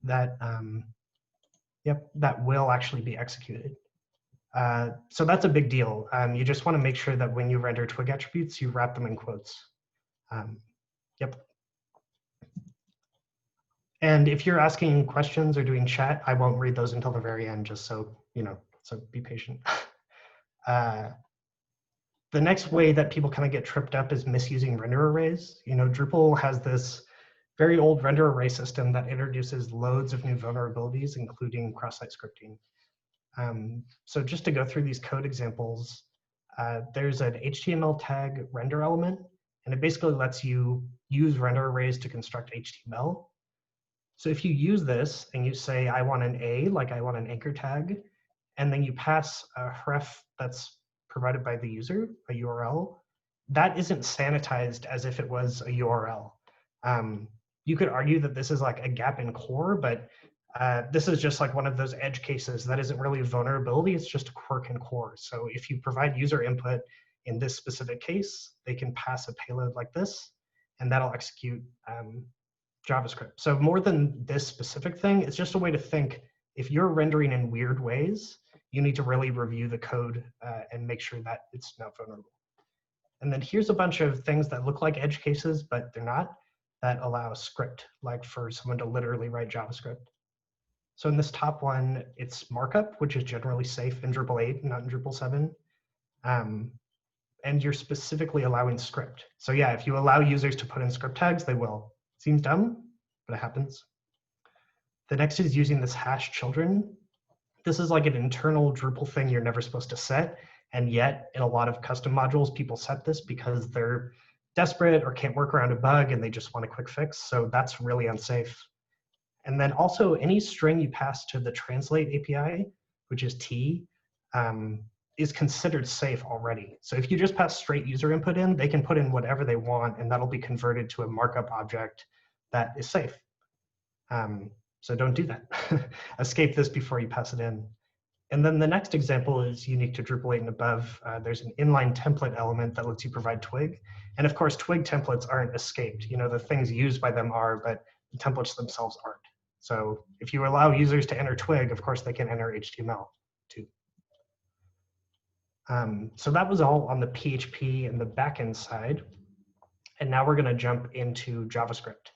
that, that will actually be executed. So that's a big deal. You just want to make sure that when you render twig attributes, you wrap them in quotes. Yep. And if you're asking questions or doing chat, I won't read those until the very end, just so you know, so be patient. The next way that people kind of get tripped up is misusing render arrays. You know, Drupal has this very old render array system that introduces loads of new vulnerabilities, including cross-site scripting. So just to go through these code examples, there's an HTML tag render element, and it basically lets you use render arrays to construct HTML. So if you use this and you say, I want an A, like I want an anchor tag, and then you pass a href that's provided by the user, a URL, that isn't sanitized as if it was a URL. You could argue that this is like a gap in core, but this is just like one of those edge cases that isn't really a vulnerability, it's just a quirk in core. So if you provide user input in this specific case, they can pass a payload like this, and that'll execute JavaScript. So more than this specific thing, it's just a way to think, if you're rendering in weird ways, you need to really review the code and make sure that it's not vulnerable. And then here's a bunch of things that look like edge cases, but they're not, that allow script, like for someone to literally write JavaScript. So in this top one, it's markup, which is generally safe in Drupal 8, not in Drupal 7. And you're specifically allowing script. So yeah, if you allow users to put in script tags, they will. Seems dumb, but it happens. The next is using this hash children. This is like an internal Drupal thing you're never supposed to set. And yet, in a lot of custom modules, people set this because they're desperate or can't work around a bug and they just want a quick fix. So that's really unsafe. And then also any string you pass to the translate API, which is T, is considered safe already. So if you just pass straight user input in, they can put in whatever they want and that'll be converted to a markup object that is safe. So don't do that. Escape this before you pass it in. And then the next example is unique to Drupal 8 and above. There's an inline template element that lets you provide twig. And of course, twig templates aren't escaped. You know, the things used by them are, but the templates themselves aren't. So if you allow users to enter twig, of course, they can enter HTML too. So that was all on the PHP and the backend side. And now we're going to jump into JavaScript.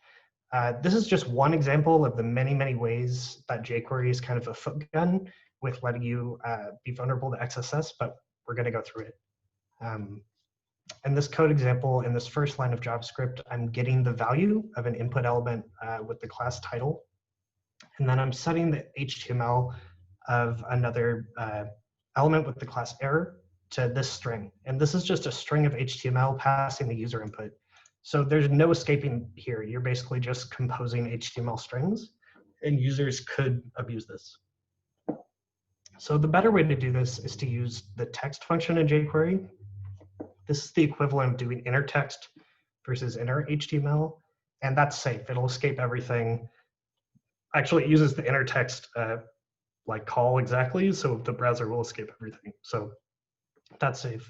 This is just one example of the many, many ways that jQuery is kind of a foot gun with letting you be vulnerable to XSS, but we're going to go through it. In this code example, in this first line of JavaScript, I'm getting the value of an input element with the class title. And then I'm setting the HTML of another element with the class error to this string. And this is just a string of HTML passing the user input. So there's no escaping here. You're basically just composing HTML strings, and users could abuse this. So the better way to do this is to use the text function in jQuery. This is the equivalent of doing inner text versus inner HTML, and that's safe. It'll escape everything. Actually, it uses the inner text like call exactly, so the browser will escape everything. So that's safe.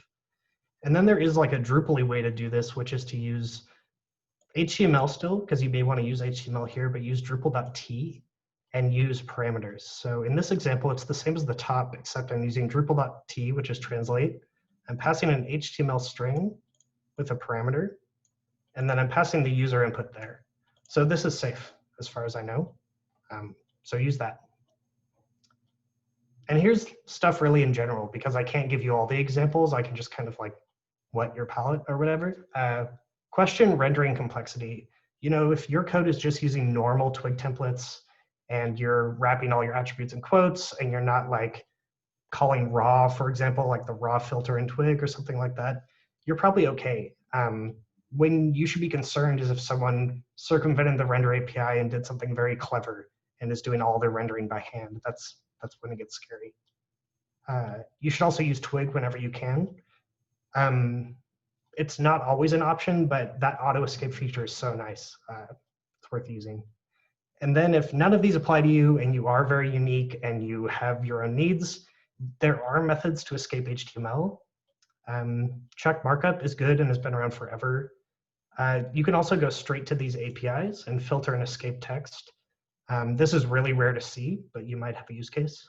And then there is like a Drupal-y way to do this, which is to use HTML still, because you may want to use HTML here, but use Drupal.t and use parameters. So in this example, it's the same as the top, except I'm using Drupal.t, which is translate. I'm passing an HTML string with a parameter, and then I'm passing the user input there. So this is safe as far as I know. So use that. And here's stuff really in general, because I can't give you all the examples. I can just kind of like whet your palette or whatever. Question rendering complexity. You know, if your code is just using normal twig templates and you're wrapping all your attributes in quotes and you're not like calling raw, for example, like the raw filter in twig or something like that, you're probably okay. When you should be concerned is if someone circumvented the render API and did something very clever and is doing all their rendering by hand. That's when it gets scary. You should also use twig whenever you can. It's not always an option, but that auto escape feature is so nice. It's worth using. And then if none of these apply to you and you are very unique and you have your own needs, there are methods to escape HTML. Check markup is good and has been around forever. You can also go straight to these APIs and filter and escape text. This is really rare to see, but you might have a use case.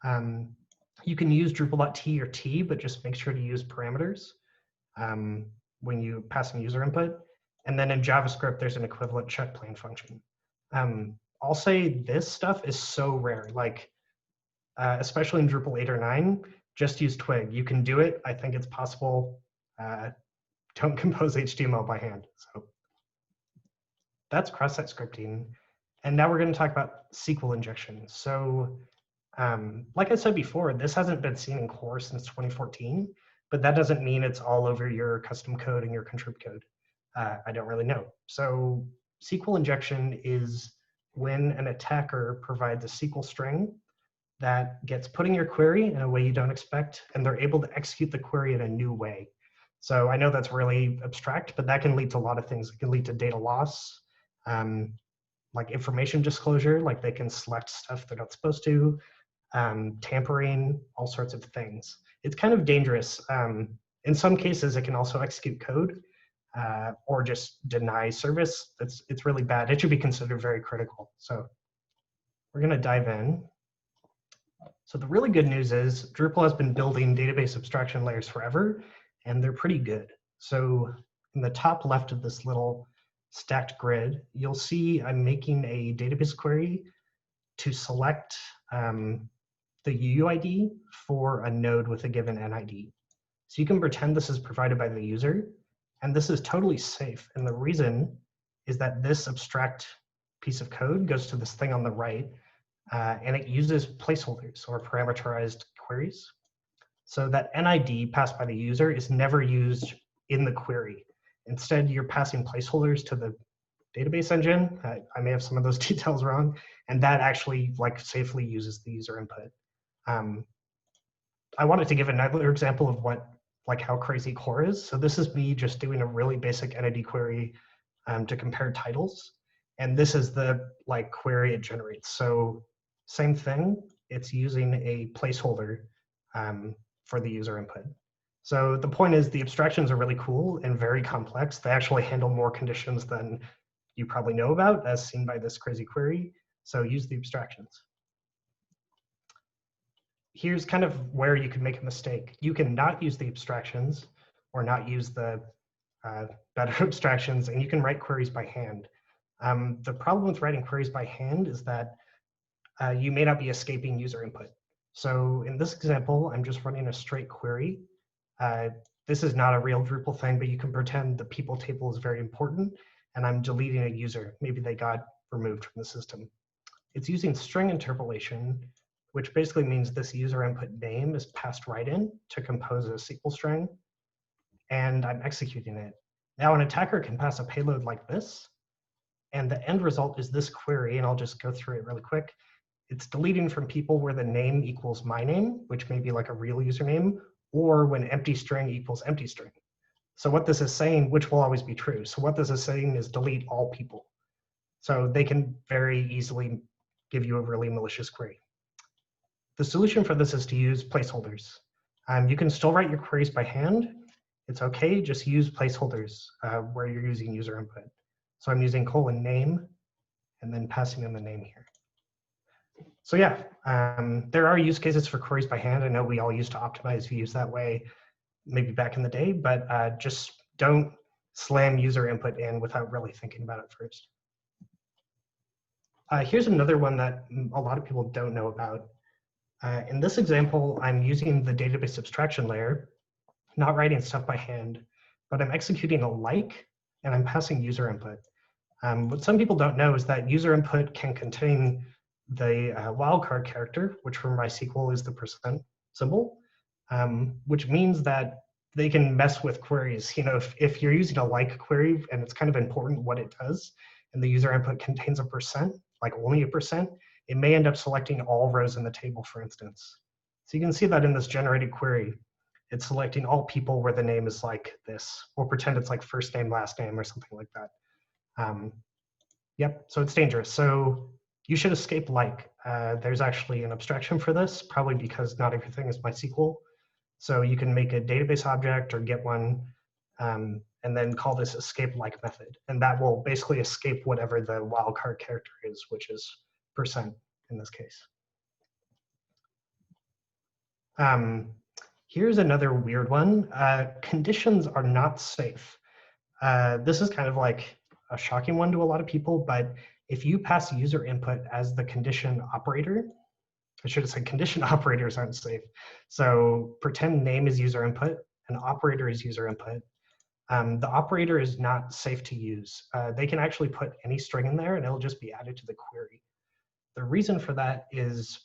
You can use Drupal.t or t, but just make sure to use parameters when you pass in user input. And then in JavaScript, there's an equivalent check plan function. I'll say this stuff is so rare, like especially in Drupal 8 or 9, just use Twig. You can do it. I think it's possible. Don't compose HTML by hand. So that's cross-site scripting. And now we're going to talk about SQL injection. So like I said before, this hasn't been seen in core since 2014, but that doesn't mean it's all over your custom code and your contrib code. I don't really know. So SQL injection is when an attacker provides a SQL string that gets put in your query in a way you don't expect, and they're able to execute the query in a new way. So I know that's really abstract, but that can lead to a lot of things. It can lead to data loss, like information disclosure, like they can select stuff they're not supposed to, tampering, all sorts of things. It's kind of dangerous. In some cases, it can also execute code or just deny service. It's really bad. It should be considered very critical. So we're going to dive in. So the really good news is Drupal has been building database abstraction layers forever, and they're pretty good. So in the top left of this little stacked grid, you'll see I'm making a database query to select the UUID for a node with a given NID. So you can pretend this is provided by the user, and this is totally safe. And the reason is that this abstract piece of code goes to this thing on the right, and it uses placeholders or parameterized queries. So that NID passed by the user is never used in the query. Instead, you're passing placeholders to the database engine. I may have some of those details wrong, and that actually safely uses the user input. I wanted to give another example of how crazy core is. So this is me just doing a really basic NID query to compare titles, and this is the query it generates. So same thing, it's using a placeholder for the user input. So the point is the abstractions are really cool and very complex. They actually handle more conditions than you probably know about, as seen by this crazy query. So use the abstractions. Here's kind of where you can make a mistake. You can not use the abstractions or not use the better abstractions, and you can write queries by hand. The problem with writing queries by hand is that you may not be escaping user input. So in this example, I'm just running a straight query. This is not a real Drupal thing, but you can pretend the people table is very important, and I'm deleting a user. Maybe they got removed from the system. It's using string interpolation, which basically means this user input name is passed right in to compose a SQL string, and I'm executing it. Now an attacker can pass a payload like this, and the end result is this query, and I'll just go through it really quick. It's deleting from people where the name equals my name, which may be like a real username, or when empty string equals empty string. So what this is saying, which will always be true. So what this is saying is delete all people. So they can very easily give you a really malicious query. The solution for this is to use placeholders. You can still write your queries by hand. It's okay, just use placeholders where you're using user input. So I'm using :name and then passing in the name here. So yeah, there are use cases for queries by hand. I know we all used to optimize views that way, maybe back in the day, but just don't slam user input in without really thinking about it first. Here's another one that a lot of people don't know about. In this example, I'm using the database abstraction layer, not writing stuff by hand, but I'm executing a like, and I'm passing user input. What some people don't know is that user input can contain the wildcard character, which for MySQL is the % symbol, which means that they can mess with queries. You know, if you're using a like query and it's kind of important what it does, and the user input contains a %, like only a %, it may end up selecting all rows in the table, for instance. So you can see that in this generated query, it's selecting all people where the name is like this. We'll pretend it's like first name, last name, or something like that. Yep, so it's dangerous. So you should escape like. There's actually an abstraction for this, probably because not everything is MySQL. So you can make a database object or get one and then call this escape like method. And that will basically escape whatever the wildcard character is, which is % in this case. Here's another weird one. Conditions are not safe. This is kind of like a shocking one to a lot of people, but if you pass user input as the condition operator, I should have said condition operators aren't safe. So pretend name is user input, and operator is user input. The operator is not safe to use. They can actually put any string in there and it'll just be added to the query. The reason for that is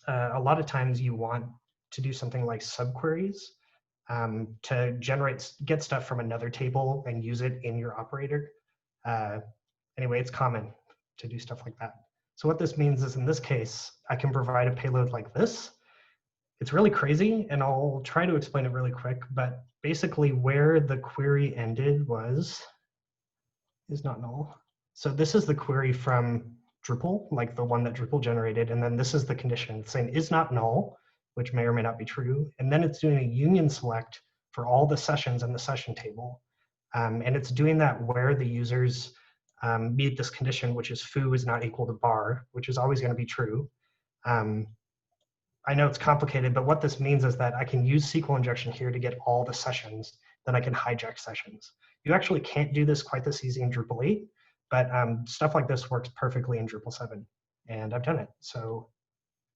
a lot of times you want to do something like subqueries to get stuff from another table and use it in your operator. Anyway, it's common to do stuff like that. So what this means is in this case, I can provide a payload like this. It's really crazy, and I'll try to explain it really quick, but basically where the query ended is not null. So this is the query from Drupal, like the one that Drupal generated, and then this is the condition. It's saying is not null, which may or may not be true, and then it's doing a union select for all the sessions in the session table. And it's doing that where the users meet this condition, which is foo is not equal to bar, which is always going to be true. I know it's complicated, but what this means is that I can use SQL injection here to get all the sessions, then I can hijack sessions. You actually can't do this quite this easy in Drupal 8, but stuff like this works perfectly in Drupal 7, and I've done it, so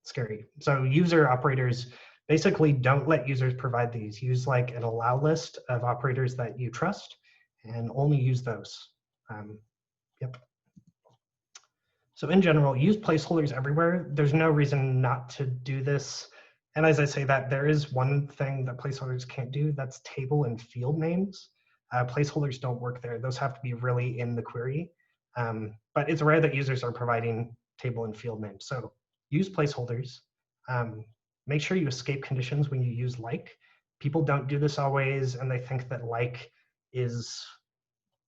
scary. So user operators basically don't let users provide these. Use like an allow list of operators that you trust, and only use those. Yep. So in general, use placeholders everywhere. There's no reason not to do this. And as I say that, there is one thing that placeholders can't do, that's table and field names. Placeholders don't work there. Those have to be really in the query. But it's rare that users are providing table and field names. So use placeholders. Make sure you escape conditions when you use like. People don't do this always, and they think that like is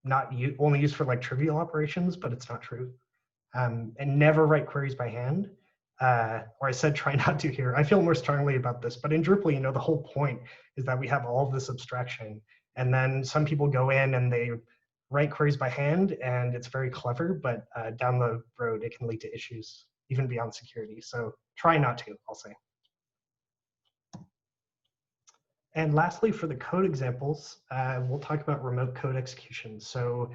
not only used for like trivial operations, but it's not true. And never write queries by hand. Or I said try not to here. I feel more strongly about this, but in Drupal, you know, the whole point is that we have all of this abstraction. And then some people go in and they write queries by hand, and it's very clever, but down the road, it can lead to issues, even beyond security. So try not to, I'll say. And lastly, for the code examples, we'll talk about remote code execution. So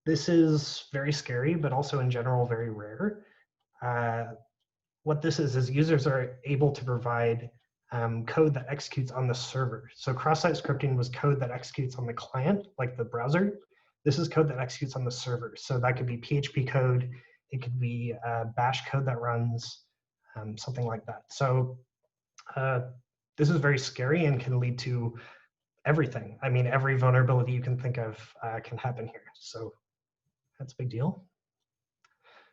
this is very scary, but also in general, very rare. What this is users are able to provide code that executes on the server. So cross-site scripting was code that executes on the client, like the browser. This is code that executes on the server. So that could be PHP code. It could be bash code that runs, something like that. So this is very scary and can lead to everything. I mean, every vulnerability you can think of can happen here. So that's a big deal.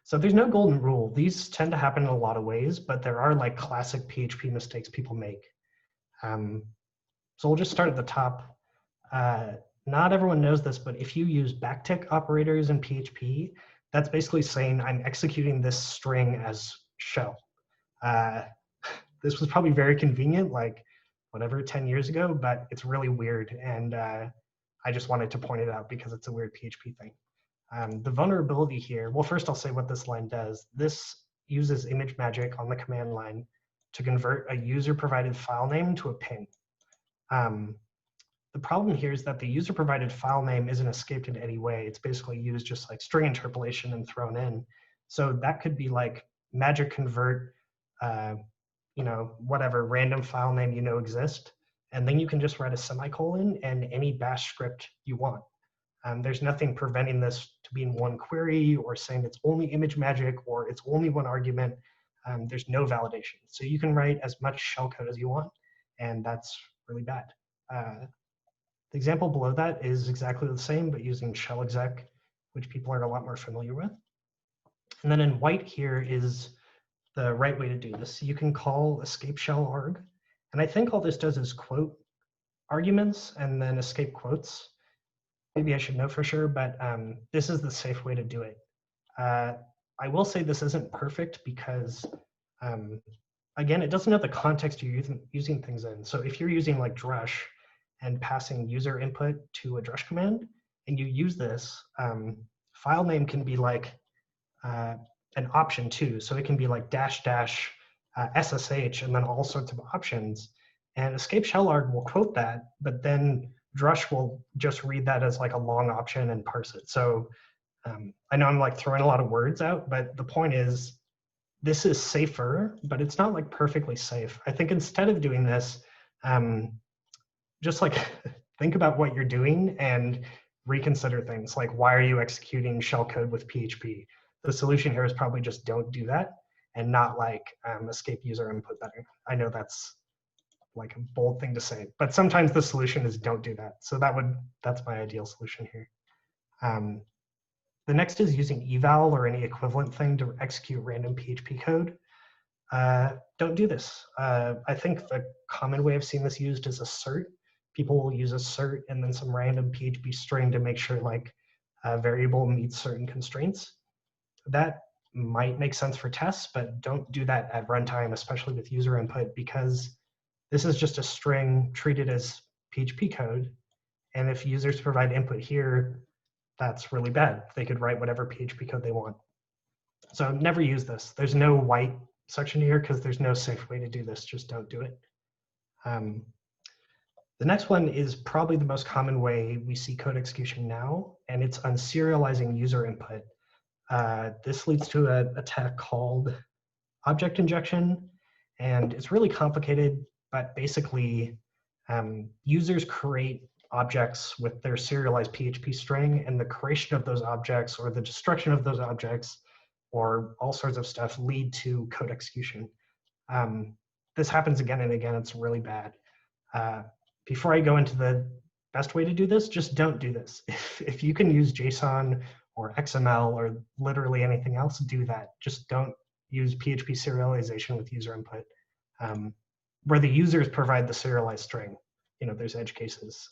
So there's no golden rule. These tend to happen in a lot of ways, but there are like classic PHP mistakes people make. So we'll just start at the top. Not everyone knows this, but if you use backtick operators in PHP, that's basically saying I'm executing this string as shell. This was probably very convenient, like whatever, 10 years ago, but it's really weird. And I just wanted to point it out because it's a weird PHP thing. The vulnerability here, well, first I'll say what this line does. This uses image magic on the command line to convert a user-provided file name to a ping. The problem here is that the user-provided file name isn't escaped in any way. It's basically used just like string interpolation and thrown in. So that could be like magic convert, you know, whatever random file name you know exist, and then you can just write a semicolon and any bash script you want. There's nothing preventing this to be in one query or saying it's only image magic or it's only one argument. There's no validation. So you can write as much shellcode as you want, and that's really bad. The example below that is exactly the same, but using shell exec, which people are a lot more familiar with. And then in white here is the right way to do this. You can call escape shell arg. And I think all this does is quote arguments and then escape quotes. Maybe I should know for sure, but this is the safe way to do it. I will say this isn't perfect because, again, it doesn't know the context you're using things in. So if you're using like Drush and passing user input to a drush command, and you use this, file name can be like an option too. So it can be like dash dash SSH and then all sorts of options. And escape shellard will quote that, but then drush will just read that as like a long option and parse it. So I know I'm like throwing a lot of words out, but the point is this is safer, but it's not like perfectly safe. I think instead of doing this, just like think about what you're doing and reconsider things like, why are you executing shellcode with PHP? The solution here is probably just don't do that and not like escape user input better. I know that's like a bold thing to say, but sometimes the solution is don't do that. So that's my ideal solution here. The next is using eval or any equivalent thing to execute random PHP code. Don't do this. I think the common way I've seen this used is assert. People will use assert and then some random PHP string to make sure like a variable meets certain constraints. That might make sense for tests, but don't do that at runtime, especially with user input, because this is just a string treated as PHP code. And if users provide input here, that's really bad. They could write whatever PHP code they want. So never use this. There's no white section here because there's no safe way to do this. Just don't do it. The next one is probably the most common way we see code execution now, and it's unserializing user input. This leads to an attack called object injection, and it's really complicated, but basically users create objects with their serialized PHP string, and the creation of those objects or the destruction of those objects or all sorts of stuff lead to code execution. This happens again and again. It's really bad. Before I go into the best way to do this, just don't do this. If you can use JSON or XML or literally anything else, do that. Just don't use PHP serialization with user input, where the users provide the serialized string. You know, there's edge cases.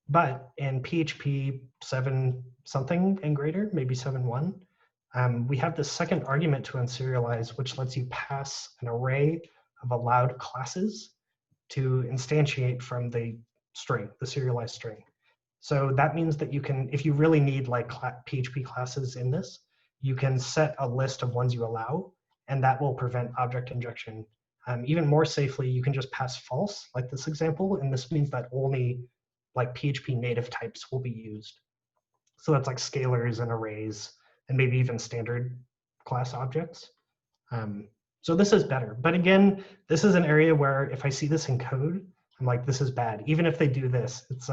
But in PHP 7 something and greater, maybe 7.1, we have this second argument to unserialize, which lets you pass an array of allowed classes to instantiate from the string, the serialized string. So that means that you can, if you really need like PHP classes in this, you can set a list of ones you allow, and that will prevent object injection. Even more safely, you can just pass false, like this example, and this means that only like PHP native types will be used. So that's like scalars and arrays, and maybe even standard class objects. So this is better. But again, this is an area where if I see this in code, I'm like, this is bad. Even if they do this, it's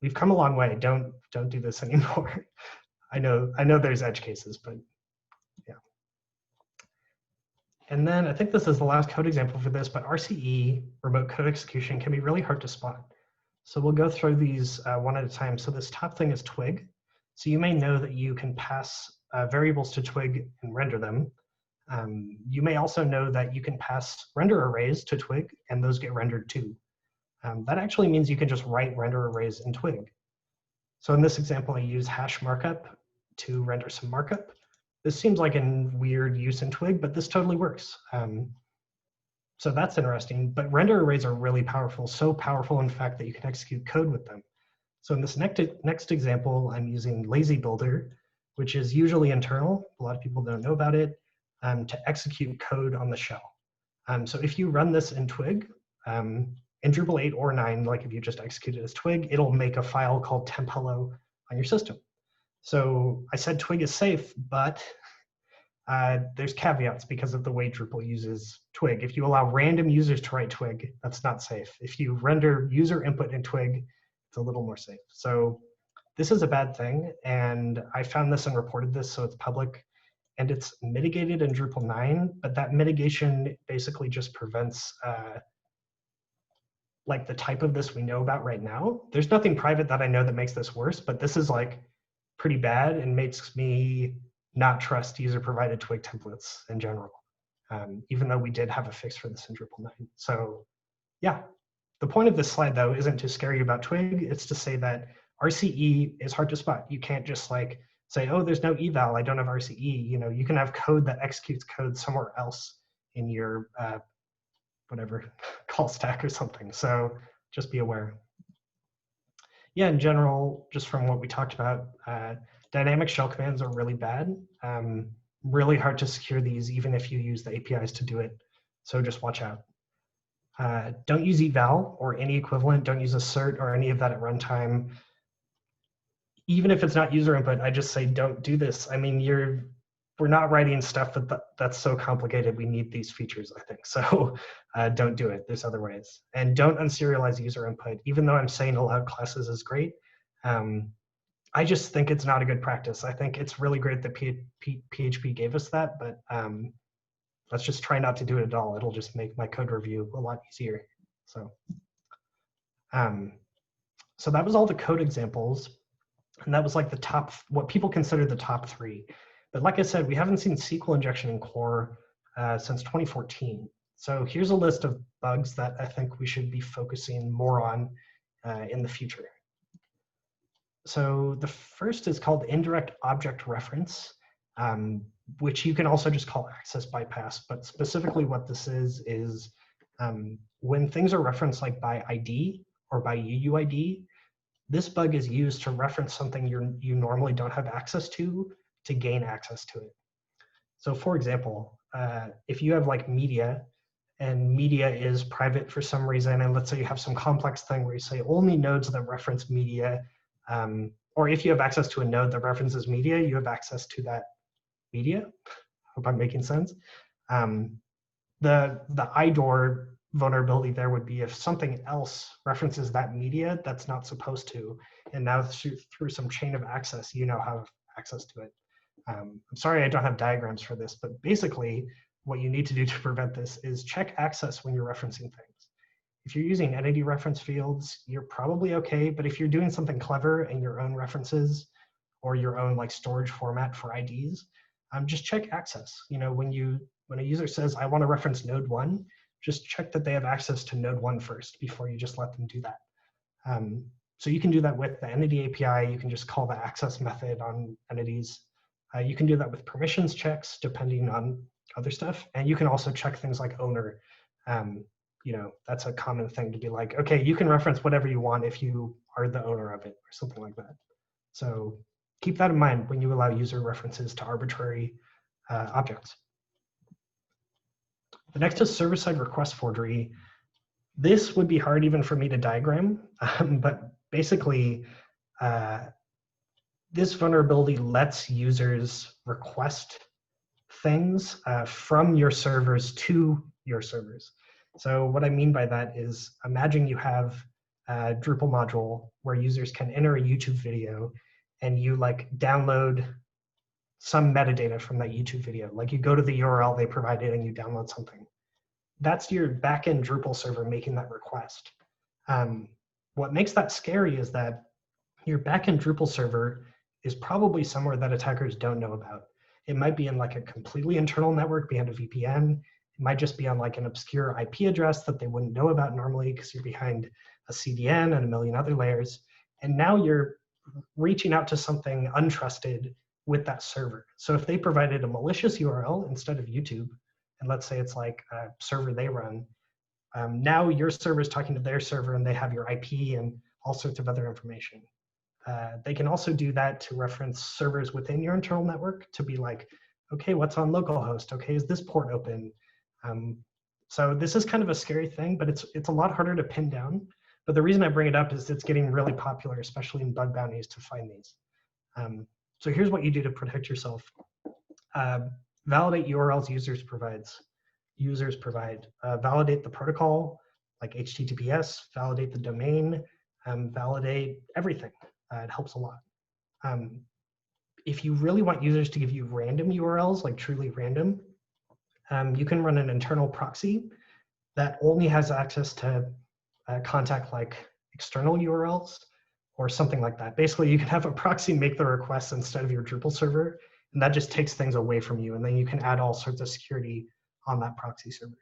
we've come a long way. Don't do this anymore. I know there's edge cases, but yeah. And then I think this is the last code example for this, but RCE, remote code execution, can be really hard to spot. So we'll go through these one at a time. So this top thing is twig. So you may know that you can pass variables to twig and render them. You may also know that you can pass render arrays to twig, and those get rendered too. That actually means you can just write render arrays in twig. So in this example, I use hash markup to render some markup. This seems like a weird use in twig, but this totally works. So that's interesting. But render arrays are really powerful, so powerful, in fact, that you can execute code with them. So in this next example, I'm using lazy builder, which is usually internal. A lot of people don't know about it, to execute code on the shell. So if you run this in twig, in Drupal 8 or 9, like if you just execute it as twig, it'll make a file called temp.hello on your system. So I said twig is safe, but there's caveats because of the way Drupal uses twig. If you allow random users to write twig, that's not safe. If you render user input in twig, it's a little more safe. So this is a bad thing, and I found this and reported this, so it's public, and it's mitigated in Drupal 9, but that mitigation basically just prevents like the type of this we know about right now. There's nothing private that I know that makes this worse, but this is like pretty bad and makes me not trust user-provided twig templates in general, even though we did have a fix for this in Drupal 9. So yeah, the point of this slide, though, isn't to scare you about twig. It's to say that RCE is hard to spot. You can't just like say, oh, there's no eval, I don't have RCE. You know, you can have code that executes code somewhere else in your whatever call stack or something. So just be aware. Yeah, in general, just from what we talked about, dynamic shell commands are really bad. Really hard to secure these, even if you use the APIs to do it. So just watch out. Don't use eval or any equivalent. Don't use assert or any of that at runtime. Even if it's not user input, I just say don't do this. I mean, we're not writing stuff that's so complicated. We need these features, I think. So don't do it. There's other ways. And don't unserialize user input. Even though I'm saying allowed classes is great, I just think it's not a good practice. I think it's really great that PHP gave us that, but let's just try not to do it at all. It'll just make my code review a lot easier. So that was all the code examples. And that was like the top, what people consider the top 3. But like I said, we haven't seen SQL injection in core since 2014. So here's a list of bugs that I think we should be focusing more on in the future. So the first is called indirect object reference, which you can also just call access bypass. But specifically what this is when things are referenced like by ID or by UUID, this bug is used to reference something you normally don't have access to gain access to it. So for example, if you have like media, and media is private for some reason, and let's say you have some complex thing where you say only nodes that reference media, or if you have access to a node that references media, you have access to that media. Hope I'm making sense. The IDOR vulnerability there would be if something else references that media that's not supposed to, and now through some chain of access, you now have access to it. I'm sorry I don't have diagrams for this, but basically what you need to do to prevent this is check access when you're referencing things. If you're using entity reference fields, you're probably okay, but if you're doing something clever in your own references or your own like storage format for IDs, just check access. You know, when a user says, I want to reference node 1, just check that they have access to node 1 first before you just let them do that. So you can do that with the entity API. You can just call the access method on entities. You can do that with permissions checks, depending on other stuff. And you can also check things like owner. You know, that's a common thing to be like, okay, you can reference whatever you want if you are the owner of it or something like that. So keep that in mind when you allow user references to arbitrary objects. The next is server-side request forgery. This would be hard even for me to diagram, but basically, this vulnerability lets users request things from your servers to your servers. So what I mean by that is, imagine you have a Drupal module where users can enter a YouTube video, and you like download some metadata from that YouTube video. Like you go to the URL they provided and you download something. That's your backend Drupal server making that request. What makes that scary is that your backend Drupal server is probably somewhere that attackers don't know about. It might be in like a completely internal network behind a VPN. It might just be on like an obscure IP address that they wouldn't know about normally because you're behind a CDN and a million other layers. And now you're reaching out to something untrusted with that server. So if they provided a malicious URL instead of YouTube, and let's say it's like a server they run, now your server is talking to their server and they have your IP and all sorts of other information. They can also do that to reference servers within your internal network to be like, okay, what's on localhost? Okay, is this port open? So this is kind of a scary thing, but it's a lot harder to pin down. But the reason I bring it up is it's getting really popular, especially in bug bounties, to find these. So here's what you do to protect yourself. Validate URLs users provide. Validate the protocol, like HTTPS, validate the domain, validate everything. It helps a lot. If you really want users to give you random URLs, like truly random, you can run an internal proxy that only has access to contact like external URLs or something like that. Basically, you can have a proxy make the request instead of your Drupal server, and that just takes things away from you. And then you can add all sorts of security on that proxy server.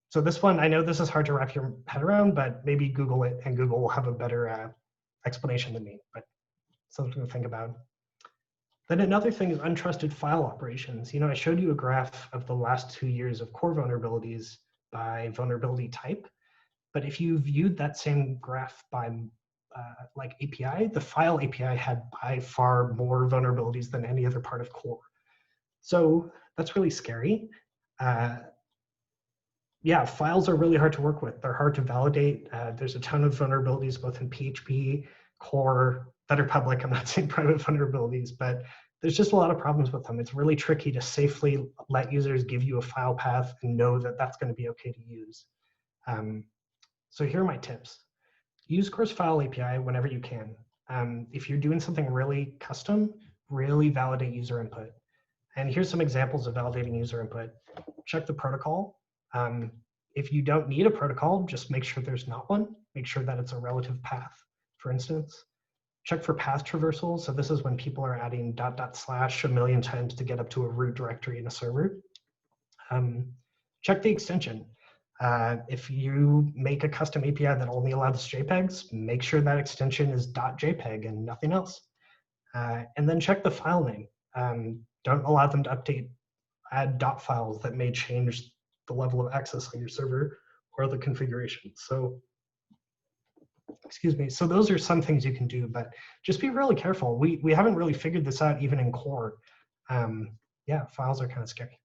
So this one, I know this is hard to wrap your head around, but maybe Google it and Google will have a better explanation than me, but something to think about. Then another thing is untrusted file operations. You know, I showed you a graph of the last 2 years of core vulnerabilities by vulnerability type. But if you viewed that same graph by like API, the file API had by far more vulnerabilities than any other part of core. So that's really scary. Yeah, files are really hard to work with. They're hard to validate. There's a ton of vulnerabilities both in PHP, core, that are public. I'm not saying private vulnerabilities, but there's just a lot of problems with them. It's really tricky to safely let users give you a file path and know that that's going to be okay to use. So here are my tips. Use Core's file API whenever you can. If you're doing something really custom, really validate user input. And here's some examples of validating user input. Check the protocol. If you don't need a protocol, just make sure there's not one. Make sure that it's a relative path, for instance. Check for path traversal. So this is when people are adding .. / a million times to get up to a root directory in a server. Check the extension. If you make a custom API that only allows JPEGs, make sure that extension is .jpeg and nothing else. And then check the file name. Don't allow them to add dot files that may change the level of access on your server or the configuration. So, excuse me. So those are some things you can do, but just be really careful. We haven't really figured this out even in core. Yeah, files are kind of scary.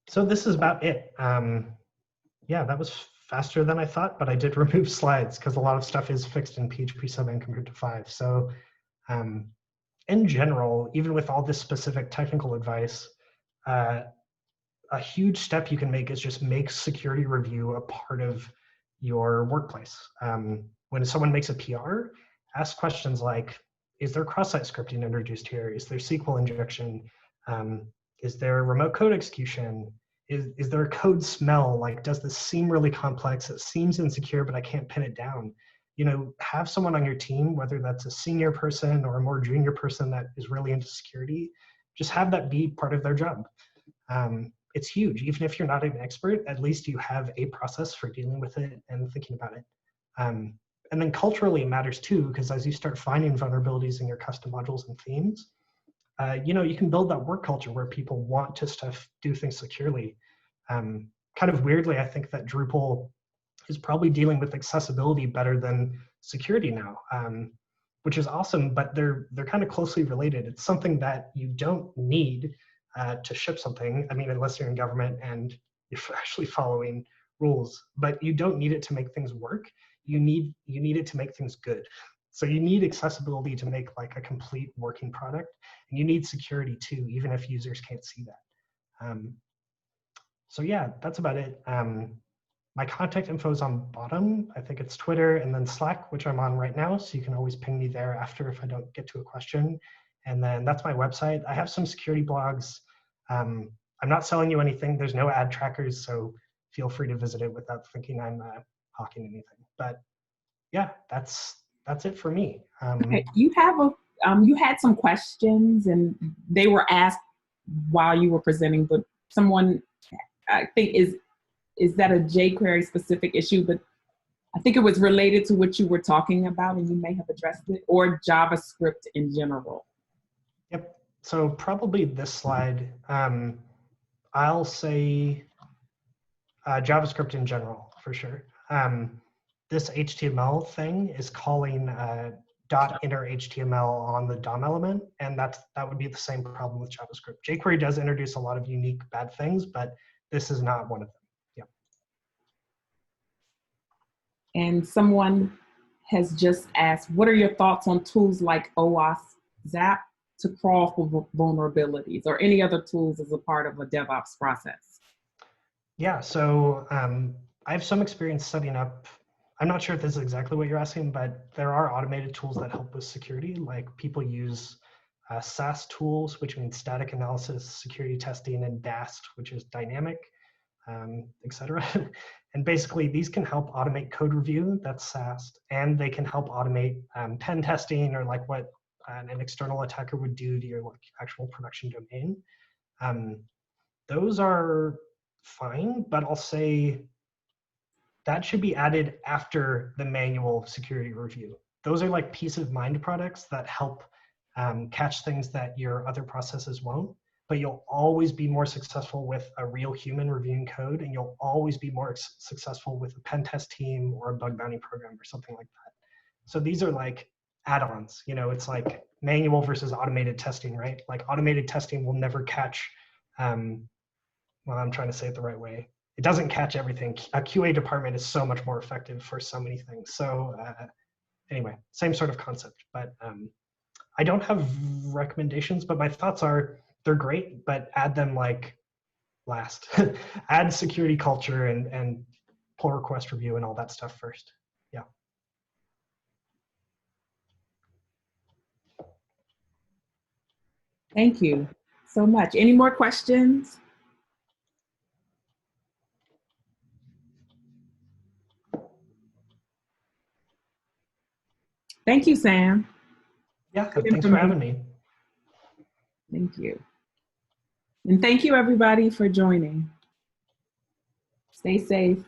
So this is about it. Yeah, that was faster than I thought, but I did remove slides because a lot of stuff is fixed in PHP 7 compared to 5. So in general, even with all this specific technical advice, a huge step you can make is just make security review a part of your workplace. When someone makes a PR, ask questions like, is there cross-site scripting introduced here? Is there SQL injection? Is there remote code execution? Is there a code smell? Like, does this seem really complex? It seems insecure, but I can't pin it down. You know, have someone on your team, whether that's a senior person or a more junior person that is really into security, just have that be part of their job. It's huge. Even if you're not an expert, at least you have a process for dealing with it and thinking about it. And then culturally it matters too, because as you start finding vulnerabilities in your custom modules and themes, you know, you can build that work culture where people want to do things securely. Kind of weirdly, I think that Drupal is probably dealing with accessibility better than security now, which is awesome, but they're kind of closely related. It's something that you don't need to ship something. I mean, unless you're in government and you're actually following rules, but you don't need it to make things work. You need it to make things good. So you need accessibility to make like a complete working product, and you need security too, even if users can't see that. So yeah, that's about it. My contact info is on bottom. I think it's Twitter and then Slack, which I'm on right now. So you can always ping me there after if I don't get to a question. And then that's my website. I have some security blogs. I'm not selling you anything. There's no ad trackers, so feel free to visit it without thinking I'm hawking anything. But yeah, that's it for me. Okay, you had some questions and they were asked while you were presenting, but someone, I think, is that a jQuery specific issue? But I think it was related to what you were talking about and you may have addressed it, or JavaScript in general. Yep, so probably this slide, I'll say JavaScript in general for sure. This HTML thing is calling .inner HTML on the DOM element, and that would be the same problem with JavaScript. jQuery does introduce a lot of unique bad things, but this is not one of them. Yeah. And someone has just asked, what are your thoughts on tools like OAuth Zap to crawl for vulnerabilities, or any other tools as a part of a DevOps process? Yeah, so I have some experience setting up, I'm not sure if this is exactly what you're asking, but there are automated tools that help with security. Like people use SAS tools, which means static analysis, security testing, and DAST, which is dynamic, etc. And basically these can help automate code review, that's SAST, and they can help automate pen testing, or like what an external attacker would do to your like actual production domain. Those are fine, but I'll say that should be added after the manual security review. Those are like peace of mind products that help catch things that your other processes won't. but you'll always be more successful with a real human reviewing code, and you'll always be more successful with a pen test team or a bug bounty program or something like that. So these are like add-ons. You know, it's like manual versus automated testing, right? Like automated testing will never catch, well, I'm trying to say it the right way. It doesn't catch everything. A QA department is so much more effective for so many things. So anyway, same sort of concept, but I don't have recommendations, but my thoughts are they're great, but add them like last. Add security culture and pull request review and all that stuff first. Yeah. Thank you so much. Any more questions? Thank you, Sam. Yeah, thanks for having me. Thank you. And thank you, everybody, for joining. Stay safe.